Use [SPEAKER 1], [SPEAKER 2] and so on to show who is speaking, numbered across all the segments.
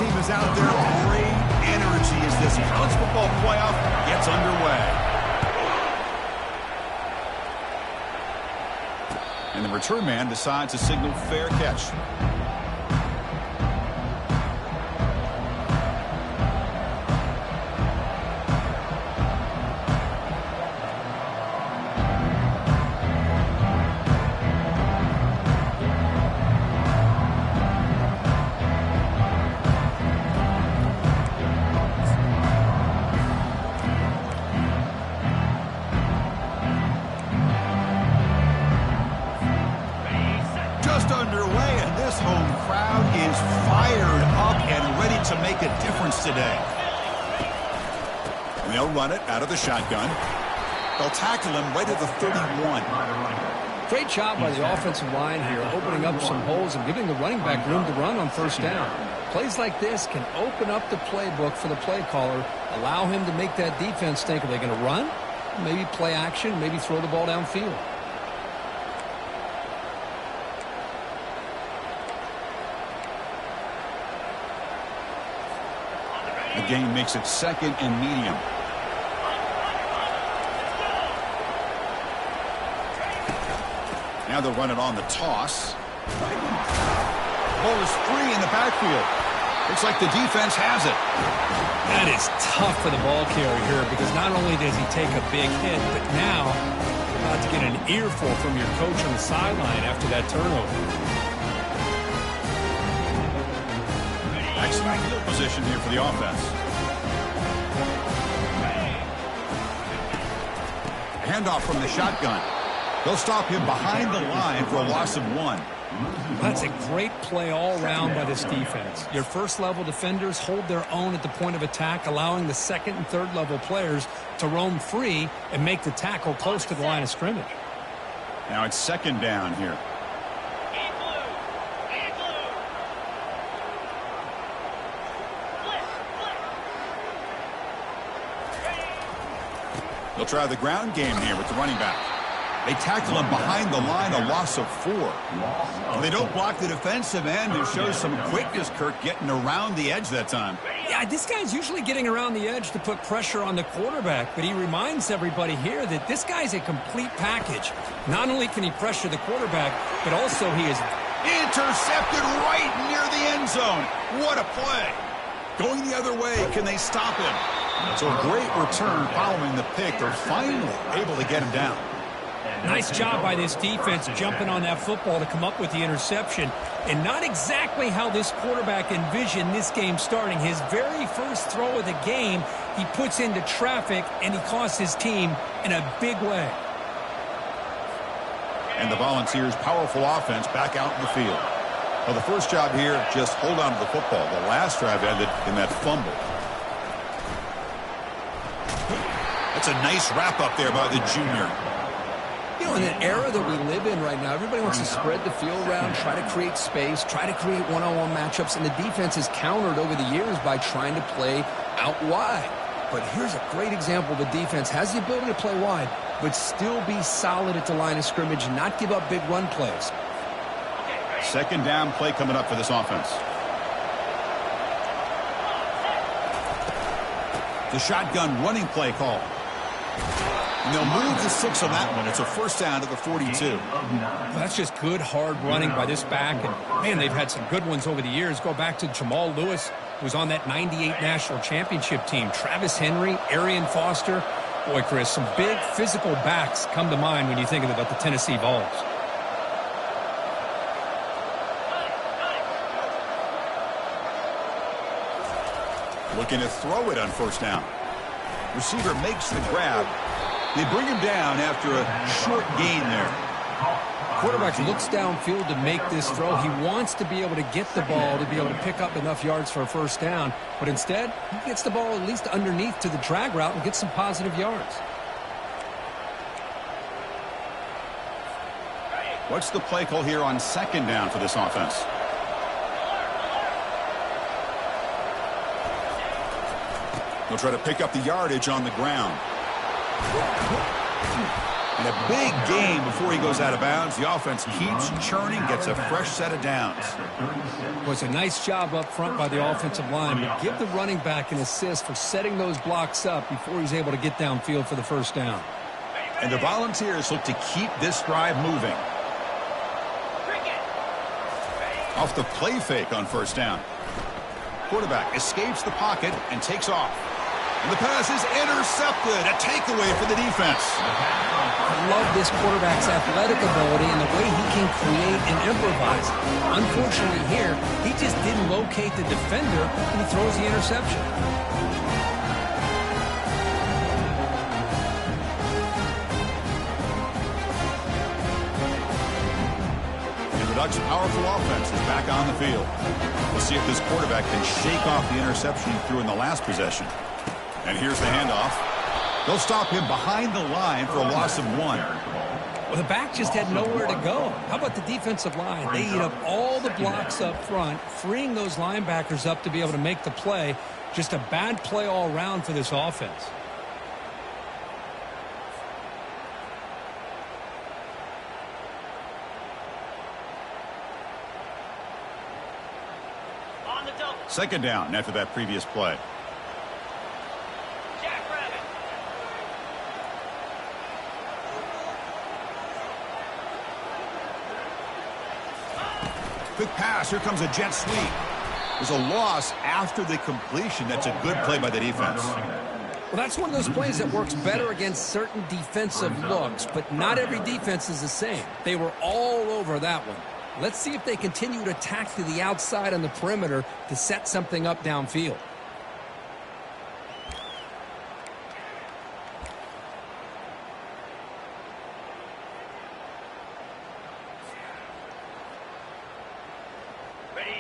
[SPEAKER 1] team is out there. Great energy as this college football playoff gets underway. And the return man decides to signal fair catch. Underway, and this home crowd is fired up and ready to make a difference today. And they'll run it out of the shotgun. They'll tackle him right at the 31.
[SPEAKER 2] Great job by the offensive line here, opening up some holes and giving the running back room to run on first down. Plays like this can open up the playbook for the play caller, allow him to make that defense think, are they going to run? Maybe play action, maybe throw the ball downfield.
[SPEAKER 1] The game makes it second and medium. Now they'll run it on the toss. Ball is free in the backfield. Looks like the defense has it.
[SPEAKER 2] That is tough for the ball carrier here because not only does he take a big hit, but now you're about to get an earful from your coach on the sideline after that turnover.
[SPEAKER 1] Excellent field position here for the offense. Handoff from the shotgun. They'll stop him behind the line for a loss of 1.
[SPEAKER 2] That's a great play all around by this defense. Your first-level defenders hold their own at the point of attack, allowing the second and third-level players to roam free and make the tackle close to the line of scrimmage.
[SPEAKER 1] Now it's second down here. They'll try the ground game here with the running back. They tackle him behind the line, a loss of 4. They don't block the defensive end. It shows some quickness, Kirk, getting around the edge that time.
[SPEAKER 2] Yeah, this guy's usually getting around the edge to put pressure on the quarterback, but he reminds everybody here that this guy's a complete package. Not only can he pressure the quarterback, but also he is
[SPEAKER 1] intercepted right near the end zone. What a play. Going the other way, can they stop him? So a great return following the pick. They're finally able to get him down.
[SPEAKER 2] Nice job by this defense jumping on that football to come up with the interception. And not exactly how this quarterback envisioned this game starting. His very first throw of the game, he puts into traffic, and he costs his team in a big way.
[SPEAKER 1] And the Volunteers' powerful offense back out in the field. Well, the first job here, just hold on to the football. The last drive ended in that fumble. That's a nice wrap-up there by the junior.
[SPEAKER 2] You know, in an era that we live in right now, everybody wants to spread the field around, try to create space, try to create one-on-one matchups, and the defense has countered over the years by trying to play out wide. But here's a great example. The defense has the ability to play wide, but still be solid at the line of scrimmage and not give up big run plays.
[SPEAKER 1] Second down play coming up for this offense. The shotgun running play call. And they'll move the 6 on that one. It's a first down to the 42.
[SPEAKER 2] Well, that's just good, hard running by this back. And, man, they've had some good ones over the years. Go back to Jamal Lewis, who was on that 98 national championship team. Travis Henry, Arian Foster. Boy, Chris, some big physical backs come to mind when you think about the Tennessee Vols.
[SPEAKER 1] Looking to throw it on first down. Receiver makes the grab. They bring him down after a short gain there.
[SPEAKER 2] Quarterback looks downfield to make this throw. He wants to be able to get the ball to be able to pick up enough yards for a first down. But instead, he gets the ball at least underneath to the drag route and gets some positive yards.
[SPEAKER 1] What's the play call here on second down for this offense? They'll try to pick up the yardage on the ground. And a big gain before he goes out of bounds. The offense keeps churning, gets a fresh set of downs.
[SPEAKER 2] Well, it's a nice job up front by the offensive line, but give the running back an assist for setting those blocks up before he's able to get downfield for the first down.
[SPEAKER 1] And the Volunteers look to keep this drive moving. Off the play fake on first down. Quarterback escapes the pocket and takes off. And the pass is intercepted. A takeaway for the defense.
[SPEAKER 2] I love this quarterback's athletic ability and the way he can create and improvise. Unfortunately here, he just didn't locate the defender and he throws the interception.
[SPEAKER 1] And the Ducks' powerful offense is back on the field. We'll see if this quarterback can shake off the interception he threw in the last possession. And here's the handoff. They'll stop him behind the line for a loss of 1.
[SPEAKER 2] Well, the back just had nowhere to go. How about the defensive line? They eat up all the blocks up front, freeing those linebackers up to be able to make the play. Just a bad play all around for this offense.
[SPEAKER 1] Second down after that previous play. Quick pass. Here comes a jet sweep. There's a loss after the completion. That's a good play by the defense.
[SPEAKER 2] Well, that's one of those plays that works better against certain defensive looks, but not every defense is the same. They were all over that one. Let's see if they continue to attack to the outside on the perimeter to set something up downfield.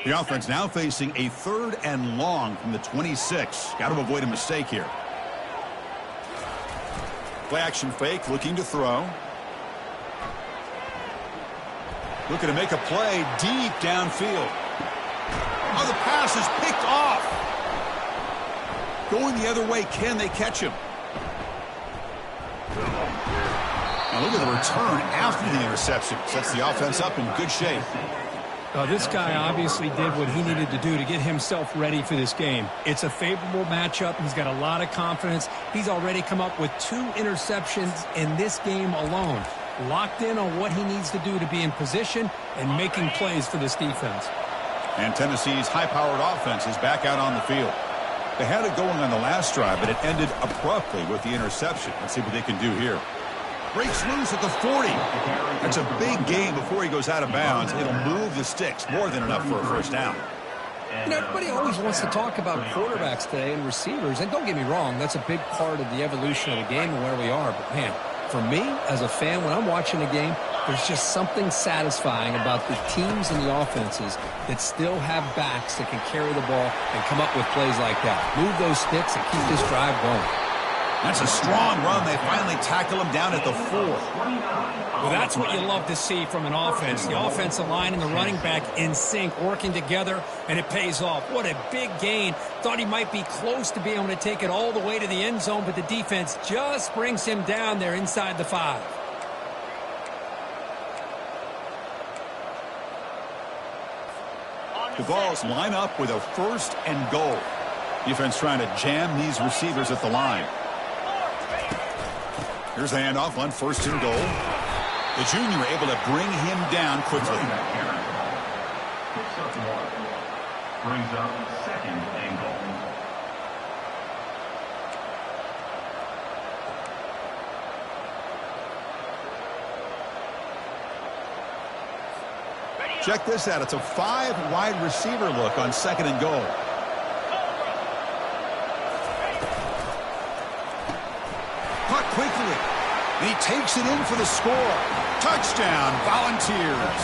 [SPEAKER 1] The offense now facing a 3rd and long from the 26. Got to avoid a mistake here. Play action fake, looking to throw. Looking to make a play deep downfield. Oh, the pass is picked off. Going the other way, can they catch him? Now look at the return after the interception. Sets the offense up in good shape.
[SPEAKER 2] This guy obviously did what he needed to do to get himself ready for this game. It's a favorable matchup. He's got a lot of confidence. He's already come up with 2 interceptions in this game alone. Locked in on what he needs to do to be in position and making plays for this defense.
[SPEAKER 1] And Tennessee's high-powered offense is back out on the field. They had it going on the last drive, but it ended abruptly with the interception. Let's see what they can do here. Breaks loose at the 40. That's a big gain before he goes out of bounds. It'll move the sticks, more than enough for a first down.
[SPEAKER 2] You know, everybody always wants to talk about quarterbacks today and receivers, and don't get me wrong, that's a big part of the evolution of the game and where we are. But, man, for me, as a fan, when I'm watching a game, there's just something satisfying about the teams and the offenses that still have backs that can carry the ball and come up with plays like that. Move those sticks and keep this drive going.
[SPEAKER 1] That's a strong run. They finally tackle him down at the 4.
[SPEAKER 2] Well, that's what you love to see from an offense. The offensive line and the running back in sync, working together, and it pays off. What a big gain. Thought he might be close to being able to take it all the way to the end zone, but the defense just brings him down there inside the 5.
[SPEAKER 1] The Vols line up with a 1st and goal. Defense trying to jam these receivers at the line. Here's the handoff on 1st and goal. The junior able to bring him down quickly.
[SPEAKER 3] Brings up 2nd and goal.
[SPEAKER 1] Check this out. It's a 5-wide receiver look on 2nd and goal. Caught quickly. And he takes it in for the score. Touchdown, Volunteers.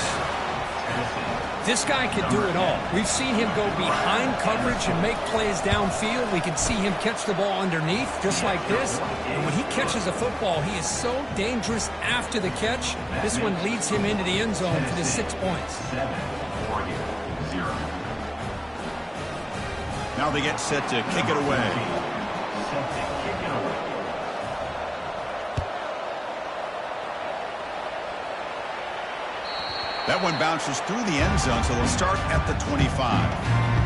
[SPEAKER 2] This guy can do it all. We've seen him go behind coverage and make plays downfield. We can see him catch the ball underneath, just like this. And when he catches a football, he is so dangerous after the catch. This one leads him into the end zone for the 6 points.
[SPEAKER 1] Now they get set to kick it away. That one bounces through the end zone, so they'll start at the 25.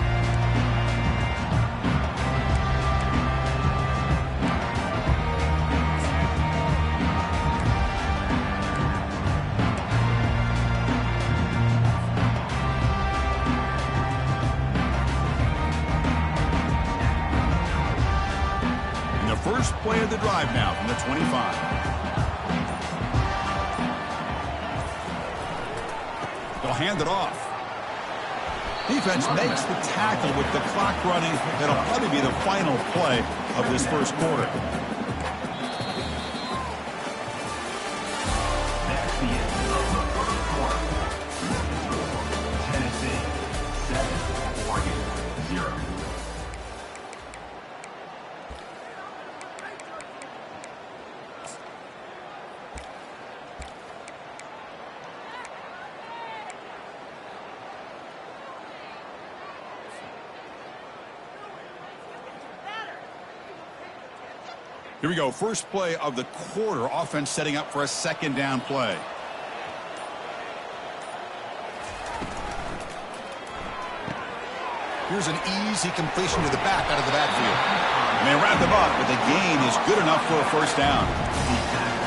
[SPEAKER 1] First play of the drive now from the 25. They'll hand it off. Defense makes the tackle with the clock running. That'll probably be the final play of this first quarter.
[SPEAKER 3] That's the end of the first quarter. Tennessee 7, Oregon 0.
[SPEAKER 1] Here we go. First play of the quarter. Offense setting up for a second down play. Here's an easy completion to the back out of the backfield. And they wrap him up, but the gain is good enough for a first down.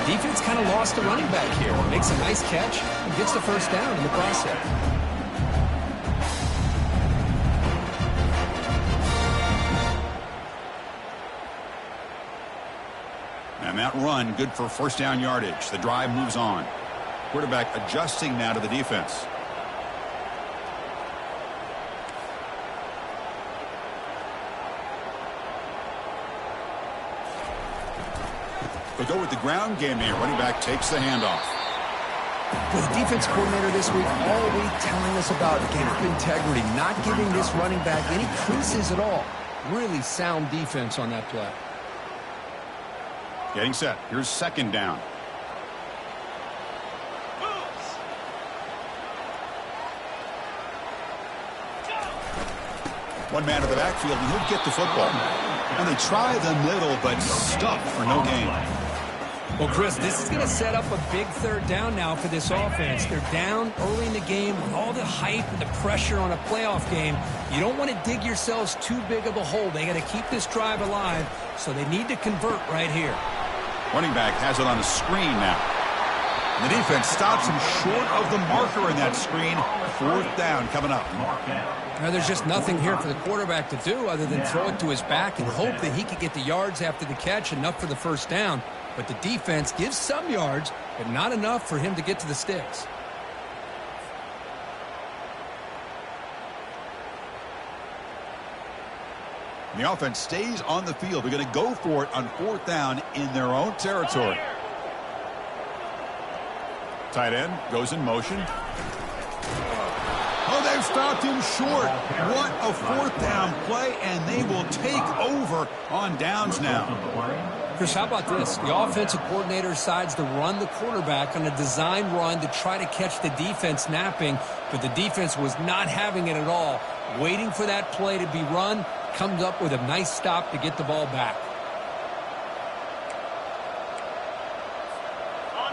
[SPEAKER 2] Defense kind of lost a running back here. Makes a nice catch and gets the first down in the process.
[SPEAKER 1] And that run, good for first down yardage. The drive moves on. Quarterback adjusting now to the defense. They'll go with the ground game here. Running back takes the handoff.
[SPEAKER 2] With the defense coordinator this week, all week telling us about gap integrity, not giving this running back any creases at all. Really sound defense on that play.
[SPEAKER 1] Getting set. Here's second down. One man to the backfield, and he'll get the football. And they try the middle, but stuck for no gain.
[SPEAKER 2] Well, Chris, this is going to set up a big third down now for this offense. They're down early in the game with all the hype and the pressure on a playoff game. You don't want to dig yourselves too big of a hole. They got to keep this drive alive, so they need to convert right here.
[SPEAKER 1] Running back has it on the screen now. And the defense stops him short of the marker in that screen. Fourth down coming up.
[SPEAKER 2] Now, there's just nothing here for the quarterback to do other than throw it to his back and hope that he can get the yards after the catch, enough for the first down. But the defense gives some yards, but not enough for him to get to the sticks.
[SPEAKER 1] The offense stays on the field. They're going to go for it on fourth down in their own territory. Tight end goes in motion. Oh, they've stopped him short. What a fourth down play, and they will take over on downs now.
[SPEAKER 2] Chris, how about this? The offensive coordinator decides to run the quarterback on a design run to try to catch the defense napping, but the defense was not having it at all. Waiting for that play to be run, comes up with a nice stop to get the ball back.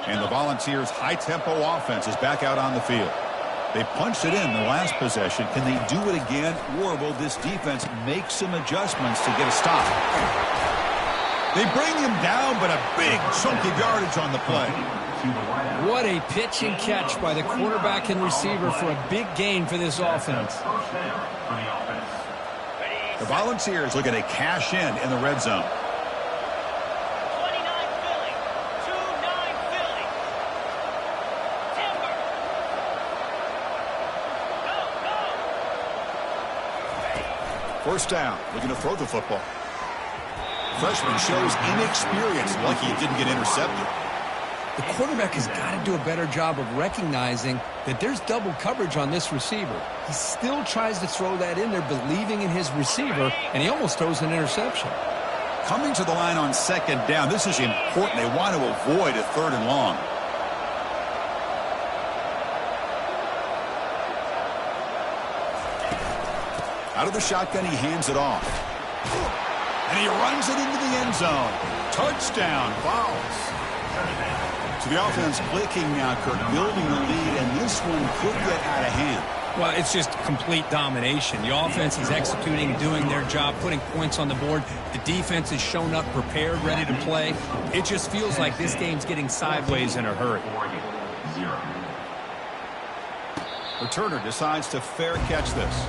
[SPEAKER 1] And the Volunteers' high-tempo offense is back out on the field. They punched it in the last possession. Can they do it again, or will this defense make some adjustments to get a stop? They bring him down, but a big chunk of yardage on the play.
[SPEAKER 2] What a pitch and catch by the quarterback and receiver for a big gain for this offense.
[SPEAKER 1] The Volunteers looking to cash in the red zone. First down, looking to throw the football. Freshman shows inexperience, lucky it didn't get intercepted.
[SPEAKER 2] The quarterback has got to do a better job of recognizing that there's double coverage on this receiver. He still tries to throw that in there, believing in his receiver, and he almost throws an interception.
[SPEAKER 1] Coming to the line on second down, this is important. They want to avoid a third and long. Out of the shotgun, he hands it off. And he runs it into the end zone. Touchdown, fouls. So the offense clicking now, Kirk, building the lead, and this this one could get out of hand.
[SPEAKER 2] Well, it's just complete domination. The offense is executing, doing their job, putting points on the board. The defense has shown up prepared, ready to play. It just feels like this game's getting sideways in a hurry.
[SPEAKER 1] Returner decides to fair catch this.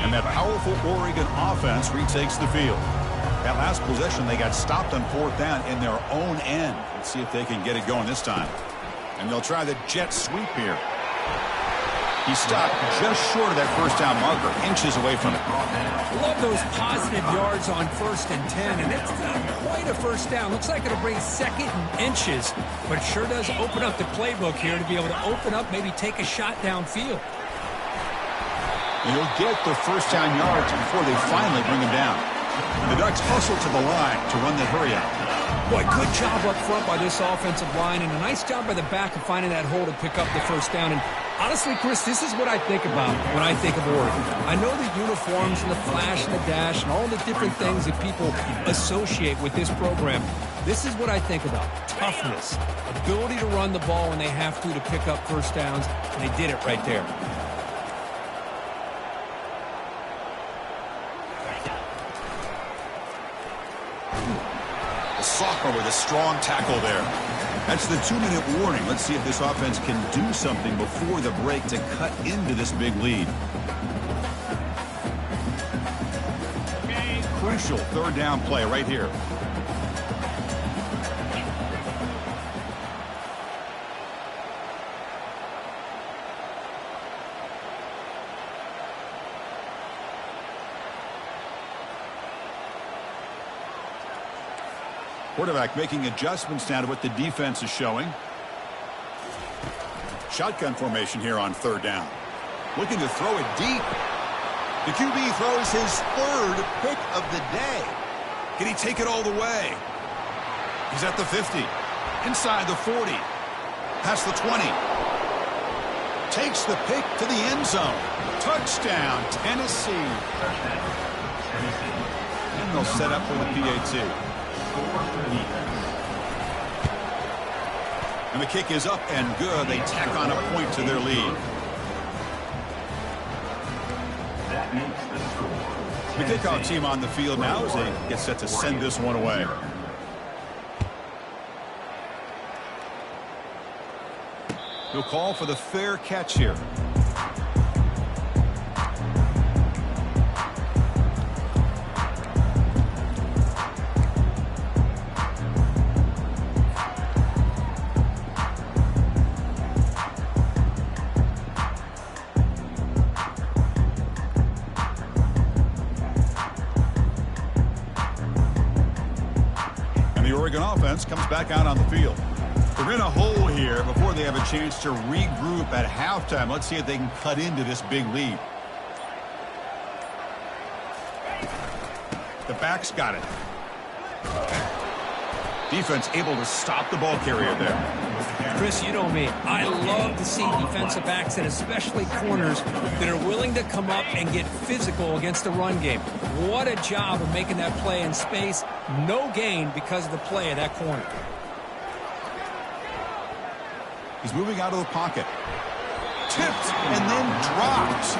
[SPEAKER 1] And that powerful Oregon offense retakes the field. That last possession, they got stopped on 4th down in their own end. Let's see if they can get it going this time. And they'll try the jet sweep here. He stopped just short of that first down marker, inches away from it.
[SPEAKER 2] Love those positive yards on 1st and 10, and it's not quite a first down. Looks like it'll bring 2nd and inches, but it sure does open up the playbook here to be able to open up, maybe take a shot downfield.
[SPEAKER 1] He'll get the first down yards before they finally bring him down. The Ducks hustle to the line to run the hurry out.
[SPEAKER 2] Boy, good job up front by this offensive line, and a nice job by the back of finding that hole to pick up the first down. And honestly, Chris, this is what I think about when I think of Oregon. I know the uniforms and the flash and the dash and all the different things that people associate with this program. This is what I think about. Toughness, ability to run the ball when they have to pick up first downs, and they did it right there.
[SPEAKER 1] Sophomore with a strong tackle there. That's the 2-minute warning. Let's see if this offense can do something before the break to cut into this big lead. Crucial 3rd down play right here. Quarterback making adjustments now to what the defense is showing. Shotgun formation here on 3rd down. Looking to throw it deep. The QB throws his 3rd pick of the day. Can he take it all the way? He's at the 50. Inside the 40. Past the 20. Takes the pick to the end zone. Touchdown, Tennessee. And they'll set up for the PAT. And the kick is up and good. They tack on a point to their lead.
[SPEAKER 3] That makes the score.
[SPEAKER 1] The kickoff team on the field now as they get set to send this one away. He'll call for the fair catch here. Offense comes back out on the field. They're in a hole here before they have a chance to regroup at halftime. Let's see if they can cut into this big lead. The back's got it. Defense able to stop the ball carrier there.
[SPEAKER 2] Chris, you know me. I love to see defensive backs and especially corners that are willing to come up and get physical against the run game. What a job of making that play in space. No gain because of the play of that corner.
[SPEAKER 1] He's moving out of the pocket. Tipped and then drops.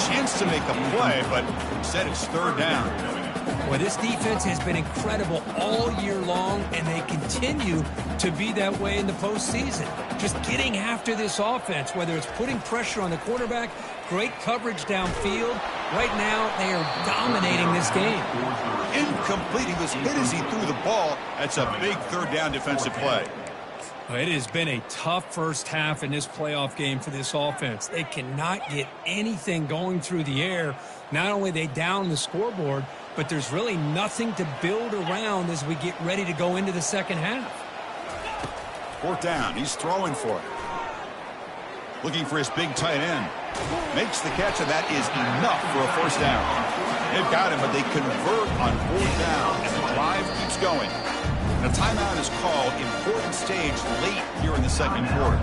[SPEAKER 1] Chance to make a play, but instead it's 3rd down.
[SPEAKER 2] Well, this defense has been incredible all year long, and they continue to be that way in the postseason. Just getting after this offense, whether it's putting pressure on the quarterback, great coverage downfield. Right now, they are dominating this game.
[SPEAKER 1] Incomplete. He was hit as he threw the ball. That's a big 3rd down defensive play.
[SPEAKER 2] Well, it has been a tough first half in this playoff game for this offense. They cannot get anything going through the air. Not only are they down the scoreboard, but there's really nothing to build around as we get ready to go into the second half.
[SPEAKER 1] 4th down. He's throwing for it. Looking for his big tight end. Makes the catch, and that is enough for a first down. They've got him, but they convert on 4th down, and the drive keeps going. And a timeout is called. Important stage late here in the second quarter.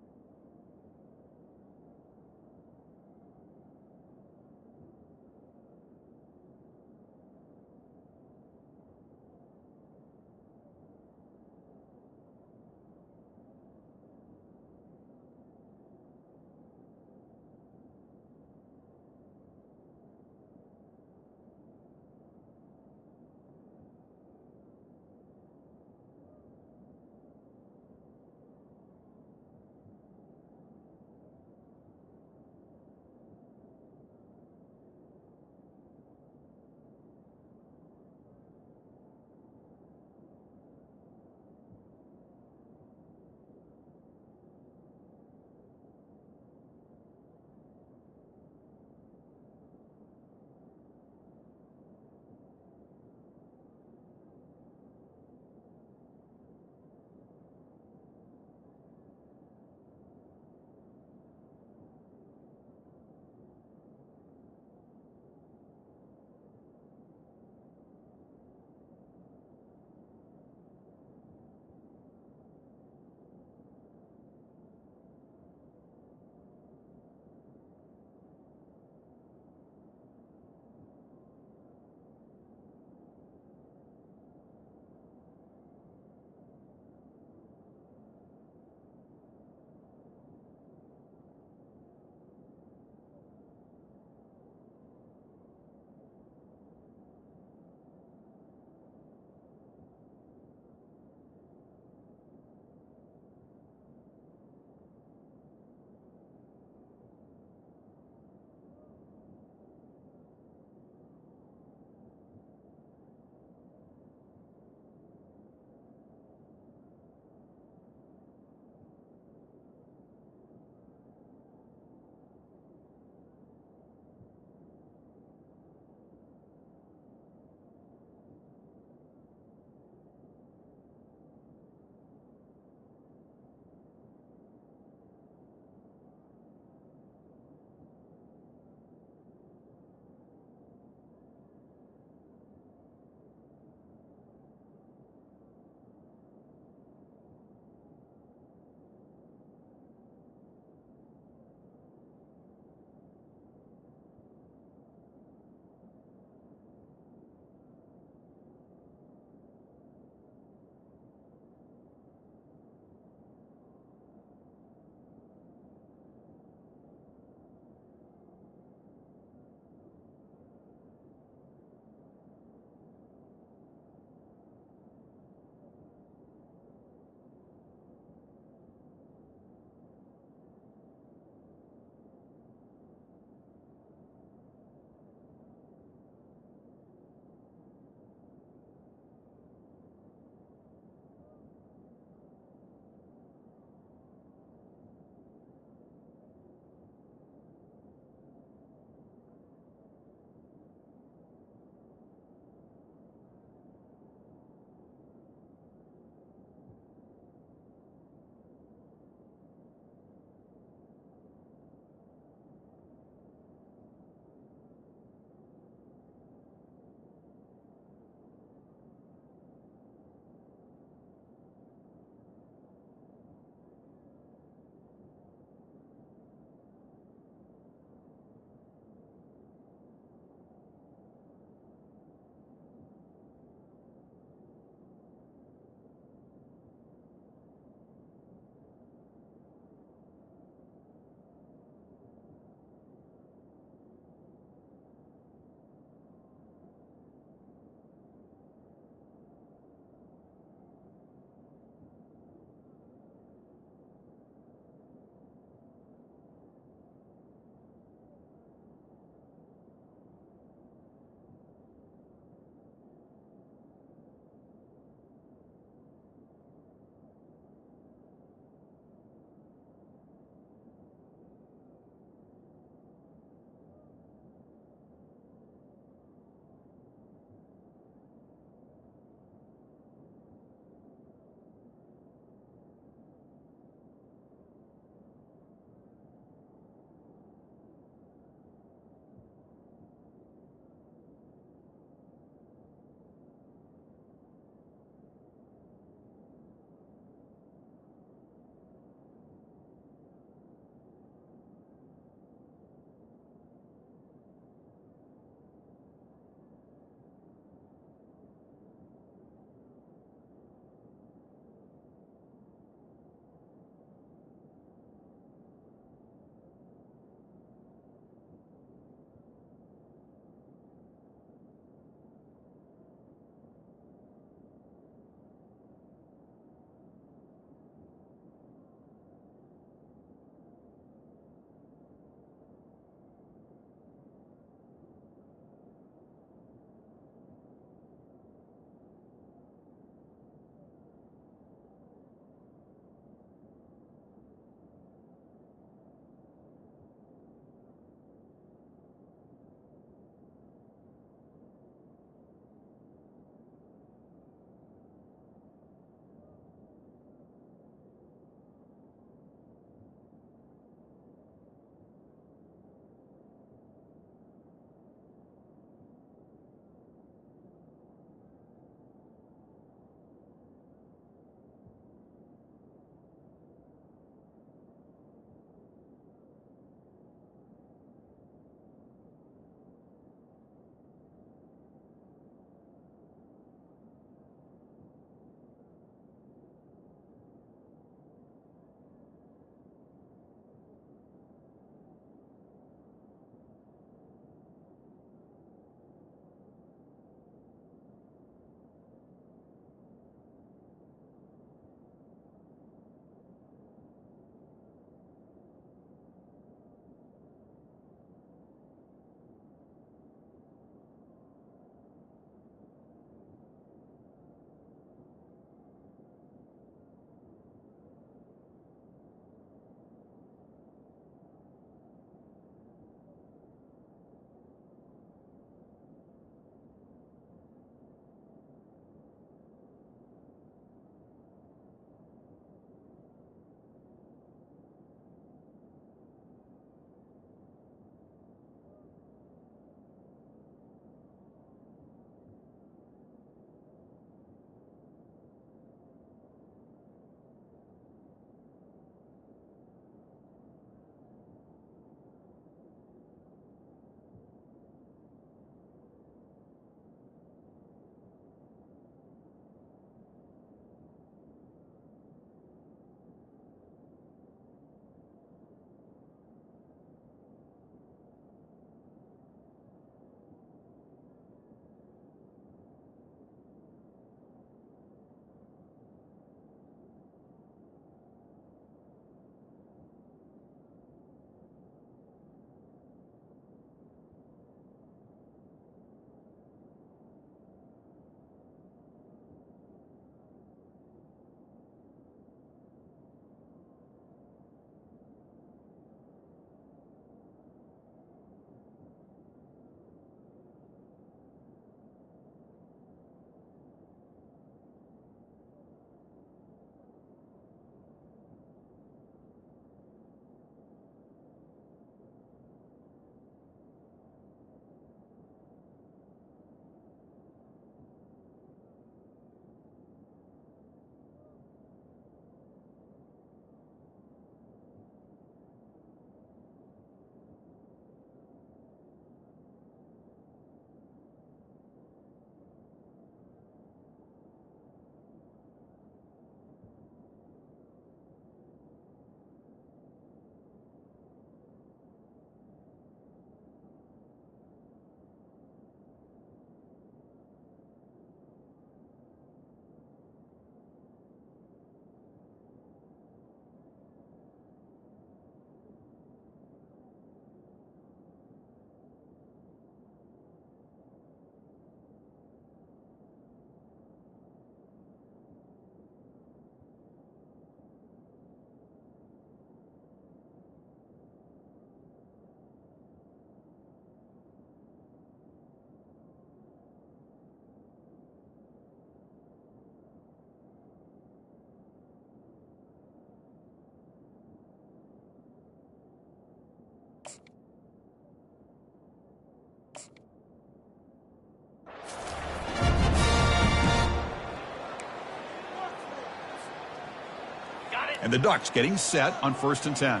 [SPEAKER 1] And the Ducks getting set on 1st and 10.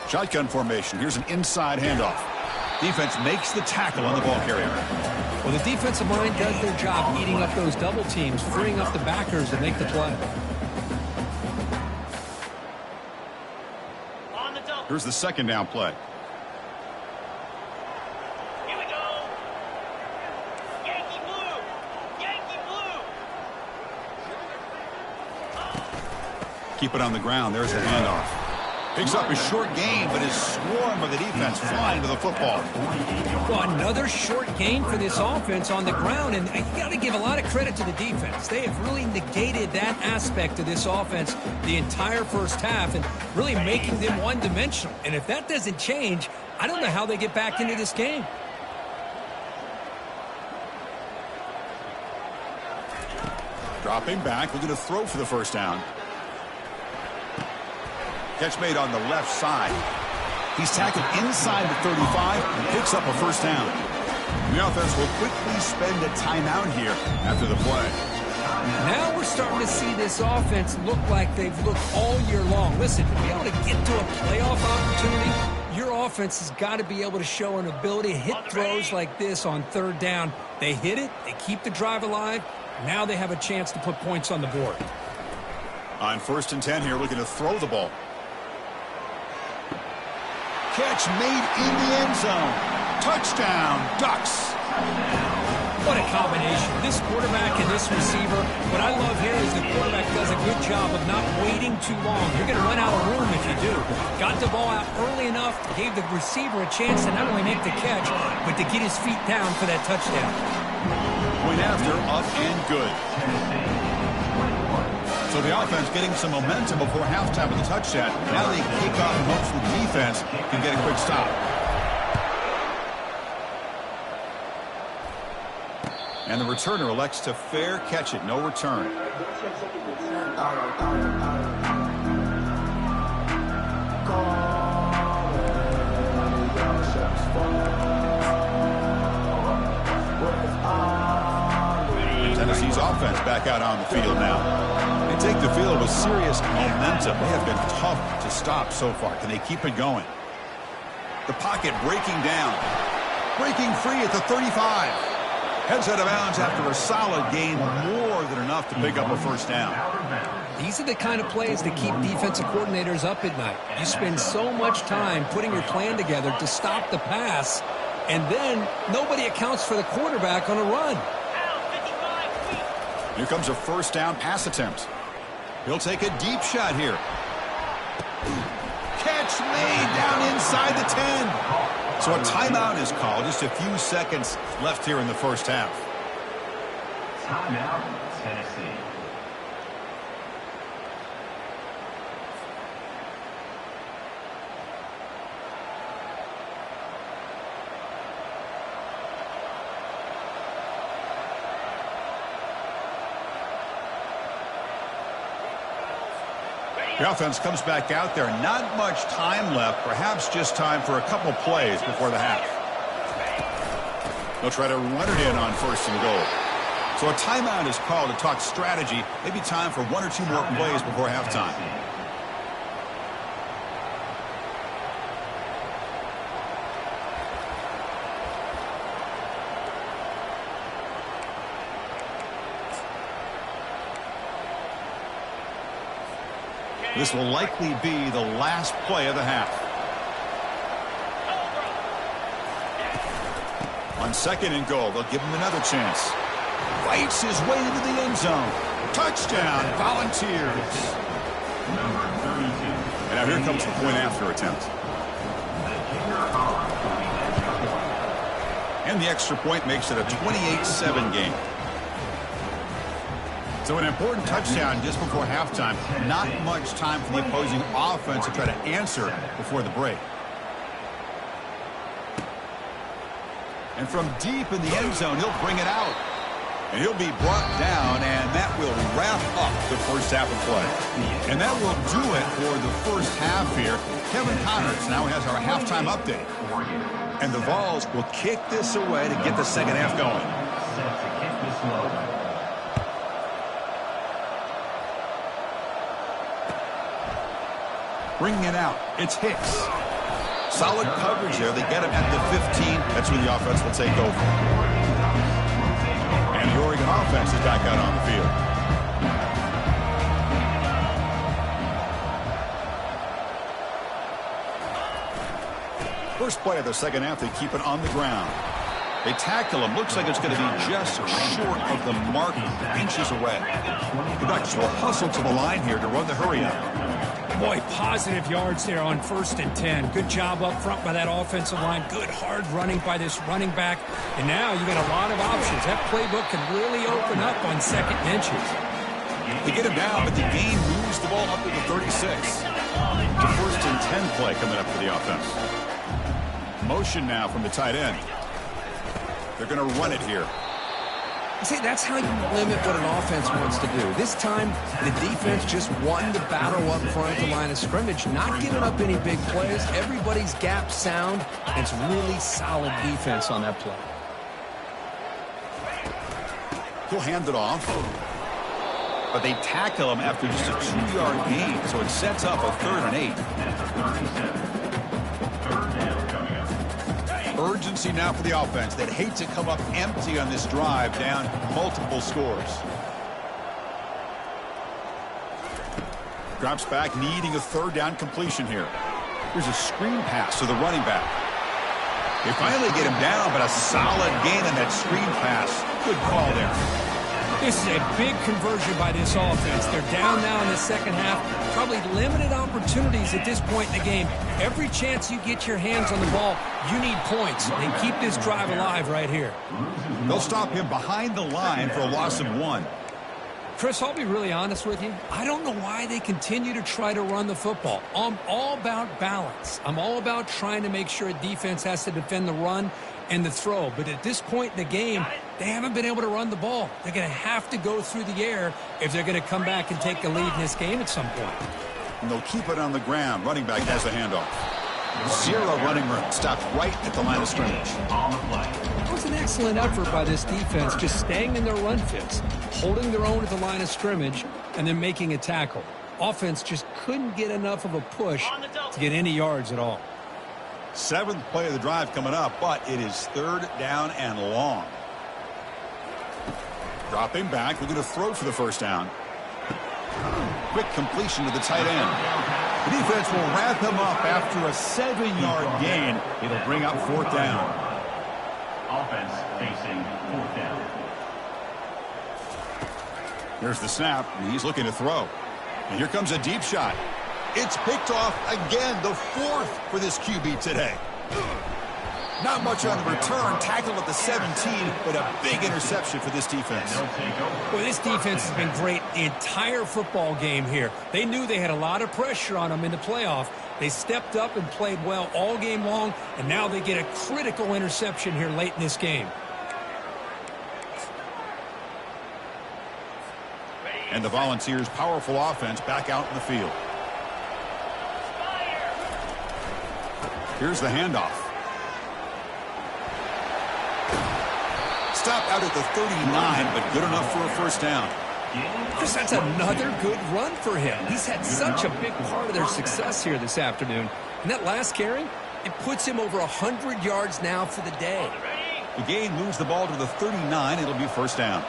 [SPEAKER 1] Shotgun formation. Here's an inside handoff. Defense makes the tackle on the ball carrier.
[SPEAKER 2] Well, the defensive line does their job eating up those double teams, freeing up the backers to make the play.
[SPEAKER 1] Here's the 2nd down play.
[SPEAKER 4] Here we go. Yankee blue. Yankee blue.
[SPEAKER 1] Keep it on the ground. There's the handoff. Picks up a short gain, but is swarmed by the defense flying to the football.
[SPEAKER 2] Well, another short gain for this offense on the ground, and you got to give a lot of credit to the defense. They have really negated that aspect of this offense the entire first half and really making them one-dimensional. And if that doesn't change, I don't know how they get back into this game.
[SPEAKER 1] Dropping back, looking to throw for the 1st down. Catch made on the left side. He's tackled inside the 35 and picks up a 1st down. The offense will quickly spend a timeout here after the play.
[SPEAKER 2] Now we're starting to see this offense look like they've looked all year long. Listen, to be able to get to a playoff opportunity, your offense has got to be able to show an ability to hit throws like this on 3rd down. They hit it, they keep the drive alive. Now they have a chance to put points on the board.
[SPEAKER 1] On 1st and 10 here, looking to throw the ball. Catch made in the end zone. Touchdown, Ducks.
[SPEAKER 2] What a combination. This quarterback and this receiver. What I love here is the quarterback does a good job of not waiting too long. You're going to run out of room if you do. Got the ball out early enough, gave the receiver a chance to not only make the catch, but to get his feet down for that touchdown.
[SPEAKER 1] Point after, up and good. So the offense getting some momentum before halftime with the touchdown. Now they kick off and hopes the defense can get a quick stop. And the returner elects to fair catch it. No return. Tennessee's offense back out on the field now. They take the field with serious momentum. They have been tough to stop so far. Can they keep it going? The pocket breaking down. Breaking free at the 35. Heads out of bounds after a solid gain, more than enough to pick up a 1st down.
[SPEAKER 2] These are the kind of plays that keep defensive coordinators up at night. You spend so much time putting your plan together to stop the pass, and then nobody accounts for the quarterback on a run.
[SPEAKER 1] Here comes a 1st down pass attempt. He'll take a deep shot here. Catch made down inside the 10. So a timeout is called. Just a few seconds left here in the 1st half.
[SPEAKER 3] Timeout, Tennessee.
[SPEAKER 1] The offense comes back out there. Not much time left. Perhaps just time for a couple plays before the half. They'll try to run it in on 1st and goal. So a timeout is called to talk strategy. Maybe time for 1 or 2 more plays before halftime. This will likely be the last play of the half. On 2nd and goal, they'll give him another chance. Fights his way into the end zone. Touchdown, Volunteers. And now here comes the point after attempt. And the extra point makes it a 28-7 game. So an important touchdown just before halftime. Not much time for the opposing offense to try to answer before the break. And from deep in the end zone, he'll bring it out. And he'll be brought down, and that will wrap up the first half of play. And that will do it for the first half here. Kevin Connors now has our halftime update. And the Vols will kick this away to get the second half going.
[SPEAKER 3] Set to kick this low.
[SPEAKER 1] Bringing it out, it's Hicks. Solid coverage there. They get him at the 15. That's when the offense will take over. And the Oregon offense is back out on the field. First play of the second half, they keep it on the ground. They tackle him. Looks like it's going to be just short of the mark, inches away. The Ducks will hustle to the line here to run the hurry up.
[SPEAKER 5] Boy, positive yards there on 1st and 10. Good job up front by that offensive line. Good hard running by this running back. And now you got a lot of options. That playbook can really open up on second and inches.
[SPEAKER 1] They get him down, but the game moves the ball up to the 36. The 1st and 10 play coming up for the offense. Motion now from the tight end. They're going to run it here.
[SPEAKER 2] See, that's how you limit what an offense wants to do. This time, the defense just won the battle up front at the line of scrimmage, not giving up any big plays. Everybody's gap sound, and it's really solid defense on that play.
[SPEAKER 1] He'll hand it off. But they tackle him after just a 2-yard gain, so it sets up a 3rd and 8. Urgency now for the offense. They'd hate to come up empty on this drive, down multiple scores. Drops back, needing a 3rd down completion here. Here's a screen pass to the running back. They finally get him down, but a solid gain on that screen pass. Good call there.
[SPEAKER 5] This is a big conversion by this offense. They're down now in the second half. Probably limited opportunities at this point in the game. Every chance you get your hands on the ball, you need points. And keep this drive alive right here.
[SPEAKER 1] They'll stop him behind the line for a loss of 1.
[SPEAKER 5] Chris, I'll be really honest with you. I don't know why they continue to try to run the football. I'm all about balance. I'm all about trying to make sure a defense has to defend the run and the throw. But at this point in the game, they haven't been able to run the ball. They're going to have to go through the air if they're going to come back and take a lead in this game at some point.
[SPEAKER 1] And they'll keep it on the ground. Running back has the handoff. 0 running room. Stopped right at the line of scrimmage.
[SPEAKER 5] It was an excellent effort by this defense, just staying in their run fits, holding their own at the line of scrimmage, and then making a tackle. Offense just couldn't get enough of a push to get any yards at all.
[SPEAKER 1] 7th play of the drive coming up, but it is 3rd down and long. Dropping back, looking to throw for the 1st down. Quick completion to the tight end. The defense will wrap him up after a 7-yard gain. It'll bring up 4th down.
[SPEAKER 3] Offense facing 4th down.
[SPEAKER 1] Here's the snap. He's looking to throw. And here comes a deep shot. It's picked off again, the 4th for this QB today. Not much on the return. Tackled at the 17, but a big interception for this defense.
[SPEAKER 5] Well, this defense has been great the entire football game here. They knew they had a lot of pressure on them in the playoff. They stepped up and played well all game long, and now they get a critical interception here late in this game.
[SPEAKER 1] And the Volunteers' powerful offense back out in the field. Here's the handoff. Stop out at the 39, but good enough for a 1st down.
[SPEAKER 2] Chris, that's another good run for him. He's had such a big part of their success here this afternoon. And that last carry, it puts him over 100 yards now for the day.
[SPEAKER 1] The gain moves the ball to the 39. It'll be 1st down.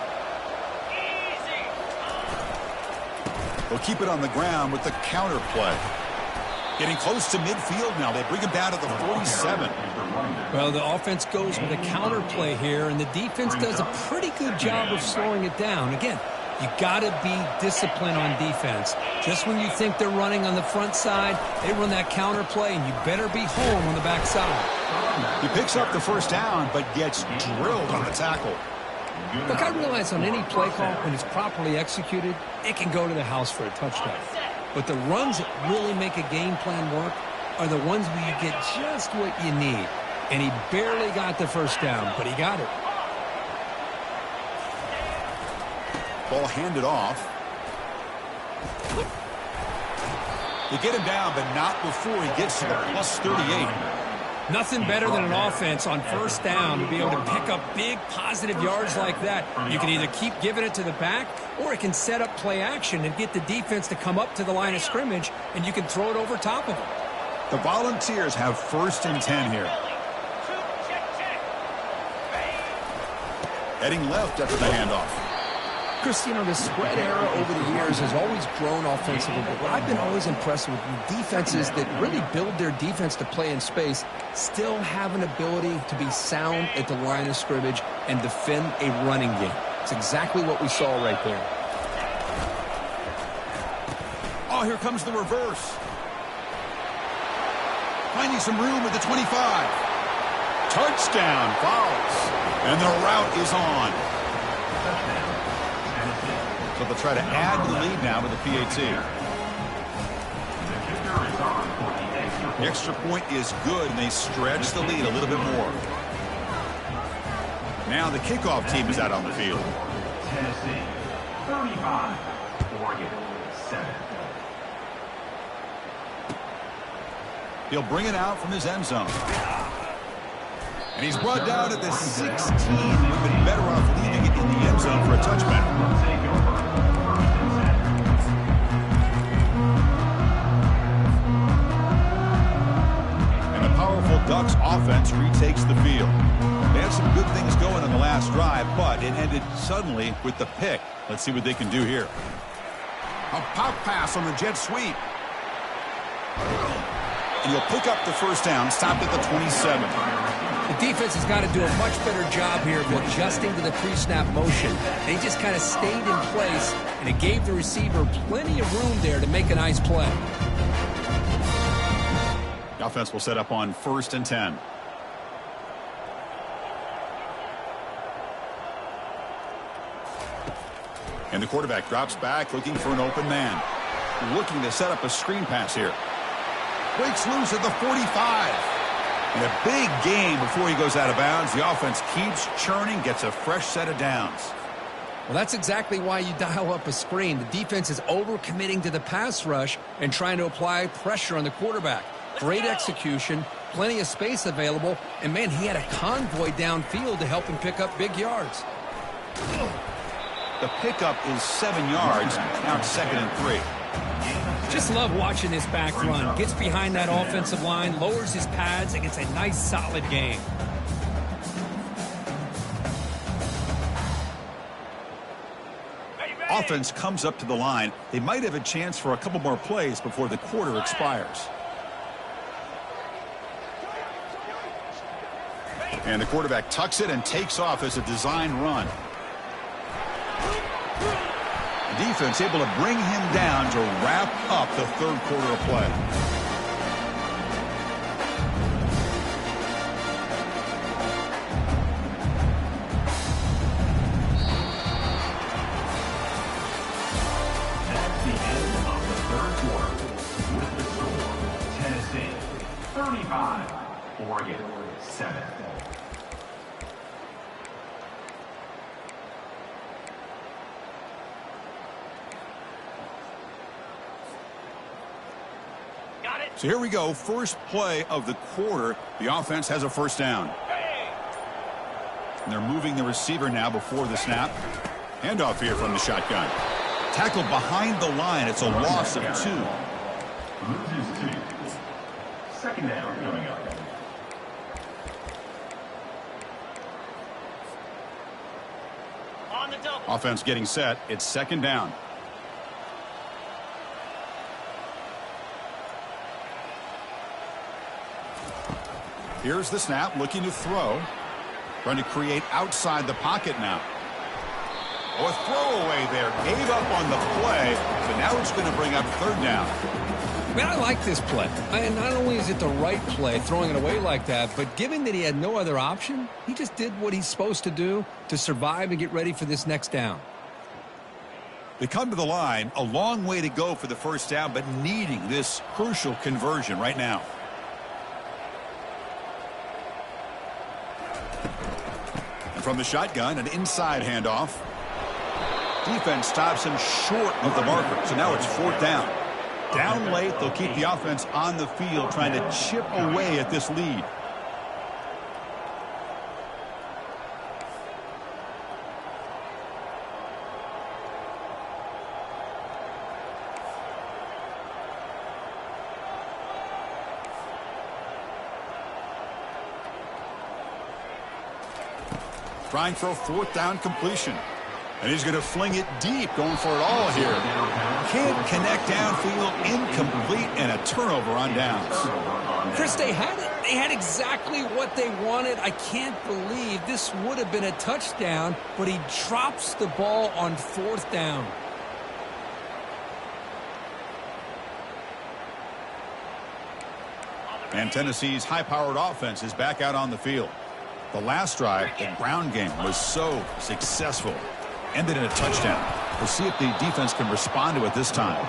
[SPEAKER 1] They'll keep it on the ground with the counter play. Getting close to midfield now. They bring him down to the 47.
[SPEAKER 5] Well, the offense goes with a counter play here, and the defense does a pretty good job of slowing it down. Again, you got to be disciplined on defense. Just when you think they're running on the front side, they run that counter play, and you better be home on the back side.
[SPEAKER 1] He picks up the 1st down, but gets drilled on the tackle.
[SPEAKER 5] Look, I realize on any play call, when it's properly executed, it can go to the house for a touchdown. But the runs that really make a game plan work are the ones where you get just what you need. And he barely got the 1st down, but he got it.
[SPEAKER 1] Ball handed off. They get him down, but not before he gets to the plus 38.
[SPEAKER 5] Nothing better than an offense on first down to be able to pick up big positive yards like that. You can either keep giving it to the back, or it can set up play action and get the defense to come up to the line of scrimmage, and you can throw it over top of them.
[SPEAKER 1] The Volunteers have 1st and 10 here. Heading left after the handoff.
[SPEAKER 2] Chris, you know, the spread era over the years has always grown offensively, but what I've been always impressed with defenses that really build their defense to play in space still have an ability to be sound at the line of scrimmage and defend a running game. It's exactly what we saw right there.
[SPEAKER 1] Oh, here comes the reverse. Finding some room at the 25. Touchdown, fouls. And the route is on. So they'll try to add to the lead now with the PAT. The extra point is good, and they stretch the lead a little bit more. Now the kickoff team is out on the field.
[SPEAKER 3] Tennessee, 35. Oregon, 7.
[SPEAKER 1] He'll bring it out from his end zone. And he's brought down at the 16. We've been better off leaving it in the end zone for a touchback. Ducks offense retakes the field. They had some good things going on the last drive, but it ended suddenly with the pick. Let's see what they can do here. A pop pass on the jet sweep. And he'll pick up the first down, stopped at the 27.
[SPEAKER 5] The defense has got to do a much better job here of adjusting to the pre-snap motion. They just kind of stayed in place, and it gave the receiver plenty of room there to make a nice play.
[SPEAKER 1] The offense will set up on 1st and 10. And the quarterback drops back, looking for an open man. Looking to set up a screen pass here. Breaks loose at the 45. And a big gain before he goes out of bounds. The offense keeps churning, gets a fresh set of downs.
[SPEAKER 2] Well, that's exactly why you dial up a screen. The defense is overcommitting to the pass rush and trying to apply pressure on the quarterback. Great execution, plenty of space available, and, man, he had a convoy downfield to help him pick up big yards.
[SPEAKER 1] The pickup is 7 yards. Now it's 2nd and 3.
[SPEAKER 5] Just love watching this back run. Gets behind that offensive line, lowers his pads, and gets a nice, solid gain.
[SPEAKER 1] Offense comes up to the line. They might have a chance for a couple more plays before the quarter expires. And the quarterback tucks it and takes off as a design run. The defense able to bring him down to wrap up the 3rd quarter of play.
[SPEAKER 3] That's the end of the 3rd quarter. With the score, Tennessee, 35. Oregon, 7.
[SPEAKER 1] So here we go. First play of the quarter. The offense has a first down. And they're moving the receiver now before the snap. Handoff here from the shotgun. Tackled behind the line. It's a loss of 2.
[SPEAKER 3] Loses 2. 2nd down coming up.
[SPEAKER 4] On the double.
[SPEAKER 1] Offense getting set. It's 2nd down. Here's the snap, looking to throw. Trying to create outside the pocket now. Oh, a throwaway there. Gave up on the play, but now it's going to bring up 3rd down.
[SPEAKER 5] Man, I like this play. And not only is it the right play, throwing it away like that, but given that he had no other option, he just did what he's supposed to do to survive and get ready for this next down.
[SPEAKER 1] They come to the line, a long way to go for the first down, but needing this crucial conversion right now. And from the shotgun, an inside handoff. Defense stops him short of the marker, so now it's 4th down. Down late, they'll keep the offense on the field trying to chip away at this lead. Trying for a 4th down completion. And he's going to fling it deep, going for it all here. Can't connect downfield, incomplete, and a turnover on downs.
[SPEAKER 5] Chris, they had exactly what they wanted. I can't believe this would have been a touchdown, but he drops the ball on 4th down.
[SPEAKER 1] And Tennessee's high-powered offense is back out on the field. The last drive, the ground game, was so successful. Ended in a touchdown. We'll see if the defense can respond to it this time.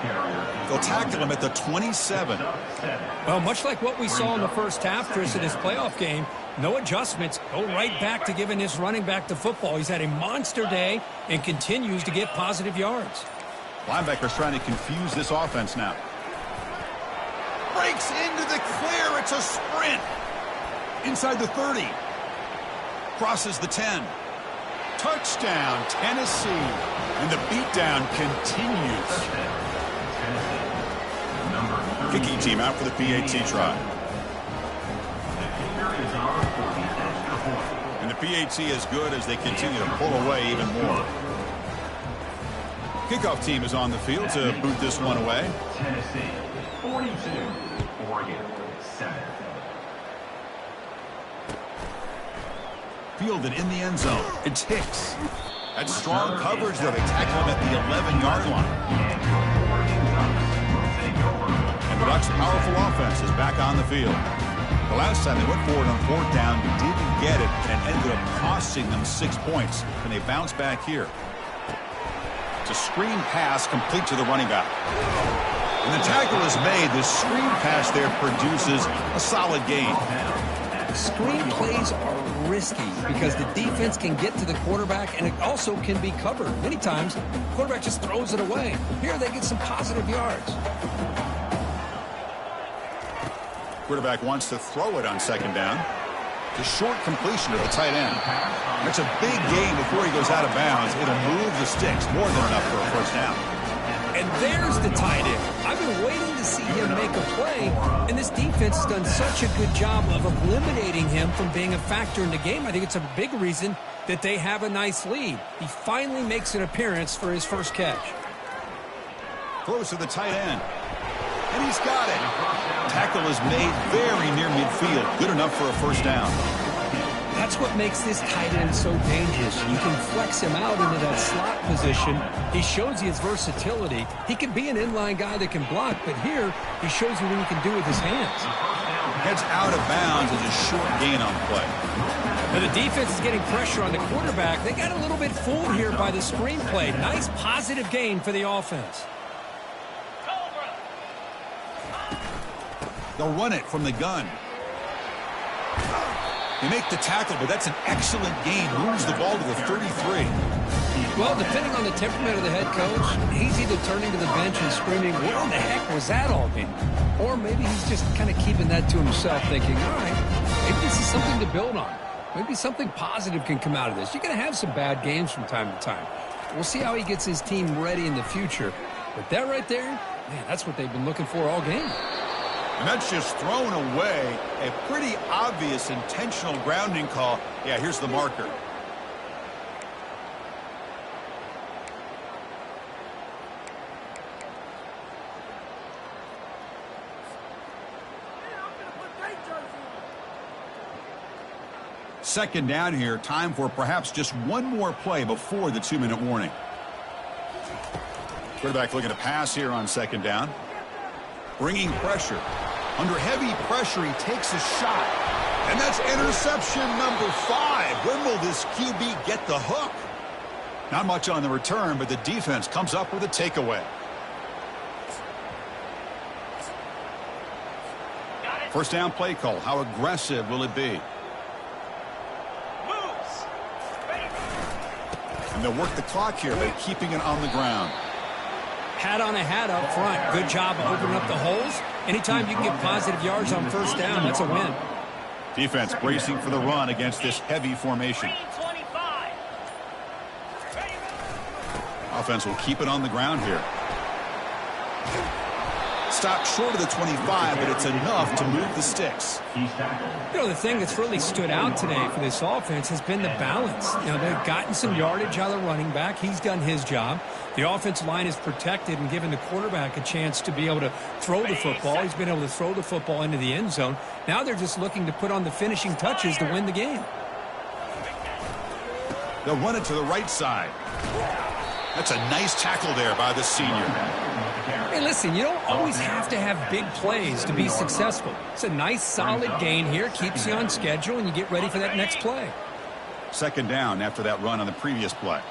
[SPEAKER 1] They'll tackle him at the 27.
[SPEAKER 5] Well, much like what we saw in the first half, Chris, in his playoff game, no adjustments. Go right back to giving his running back the football. He's had a monster day and continues to get positive yards.
[SPEAKER 1] Linebackers trying to confuse this offense now. Breaks into the clear. It's a sprint. Inside the 30. Crosses the 10. Touchdown, Tennessee. And the beatdown continues. Kicking team out for the PAT try. And the PAT is good as they continue to pull away even more. Kickoff team is on the field to boot this one away.
[SPEAKER 3] Tennessee 42, Oregon 7.
[SPEAKER 1] Fielded in the end zone. It's Hicks. That's strong coverage, though. They tackle him at the 11-yard line. And the Ducks' powerful offense is back on the field. The last time they went forward on 4th down, didn't get it, and it ended up costing them 6 points. And they bounce back here. It's a screen pass complete to the running back. When the tackle is made, the screen pass there produces a solid gain.
[SPEAKER 5] Screen plays are risky because the defense can get to the quarterback and it also can be covered. Many times, the quarterback just throws it away. Here they get some positive yards.
[SPEAKER 1] Quarterback wants to throw it on 2nd down. The short completion to the tight end. That's a big gain before he goes out of bounds. It'll move the sticks, more than enough for a 1st down.
[SPEAKER 5] And there's the tight end. I've been waiting to see him make a play, and this defense has done such a good job of eliminating him from being a factor in the game. I think it's a big reason that they have a nice lead. He finally makes an appearance for his first catch.
[SPEAKER 1] Throws to the tight end. And he's got it. Tackle is made very near midfield. Good enough for a 1st down.
[SPEAKER 5] That's what makes this tight end so dangerous. You can flex him out into that slot position. He shows you his versatility. He can be an inline guy that can block, but here he shows you what he can do with his hands.
[SPEAKER 1] Heads out of bounds as a short gain on the play.
[SPEAKER 5] Now the defense is getting pressure on the quarterback. They got a little bit fooled here by the screen play. Nice positive gain for the offense.
[SPEAKER 1] They'll run it from the gun. They make the tackle, but that's an excellent gain. Moves the ball to the 33.
[SPEAKER 5] Well, depending on the temperament of the head coach, he's either turning to the bench and screaming, what in the heck was that all mean? Or maybe he's just kind of keeping that to himself, thinking, all right, maybe this is something to build on. Maybe something positive can come out of this. You're going to have some bad games from time to time. We'll see how he gets his team ready in the future. But that right there, man, that's what they've been looking for all game.
[SPEAKER 1] And that's just thrown away. A pretty obvious intentional grounding call. Yeah, here's the marker. Second down here. Time for perhaps just one more play before the 2-minute warning. Quarterback looking to pass here on 2nd down. Bringing pressure. Under heavy pressure, he takes a shot. And that's interception number 5. When will this QB get the hook? Not much on the return, but the defense comes up with a takeaway. First down play call. How aggressive will it be? And they'll work the clock here by keeping it on the ground.
[SPEAKER 5] Hat on a hat up front. Good job of opening up the holes. Anytime you can get positive yards on first down, that's a win.
[SPEAKER 1] Defense bracing for the run against this heavy formation.
[SPEAKER 4] 25.
[SPEAKER 1] Offense will keep it on the ground here. Stopped short of the 25, but it's enough to move the sticks.
[SPEAKER 5] You know, the thing that's really stood out today for this offense has been the balance. You know, they've gotten some yardage out of the running back. He's done his job. The offensive line is protected and given the quarterback a chance to be able to throw the football. He's been able to throw the football into the end zone. Now they're just looking to put on the finishing touches to win the game.
[SPEAKER 1] They'll run it to the right side. That's a nice tackle there by the senior.
[SPEAKER 5] Hey, listen, you don't always have to have big plays to be successful. It's a nice, solid gain here. Keeps you on schedule, and you get ready for that next play.
[SPEAKER 1] Second down after that run on the previous play.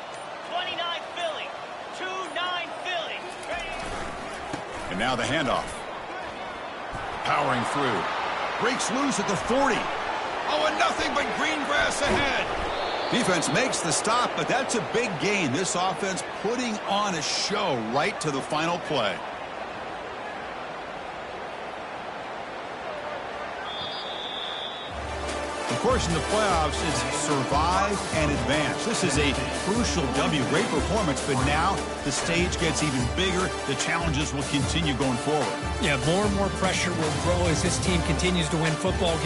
[SPEAKER 4] 29 Philly. 2-9 Philly.
[SPEAKER 1] And now the handoff. Powering through. Breaks loose at the 40. Oh, and nothing but green grass ahead. Defense makes the stop, but that's a big gain. This offense putting on a show right to the final play. Of course, in the playoffs, it's survive and advance. This is a crucial W. Great performance, but now the stage gets even bigger. The challenges will continue going forward.
[SPEAKER 5] Yeah, more and more pressure will grow as this team continues to win football games.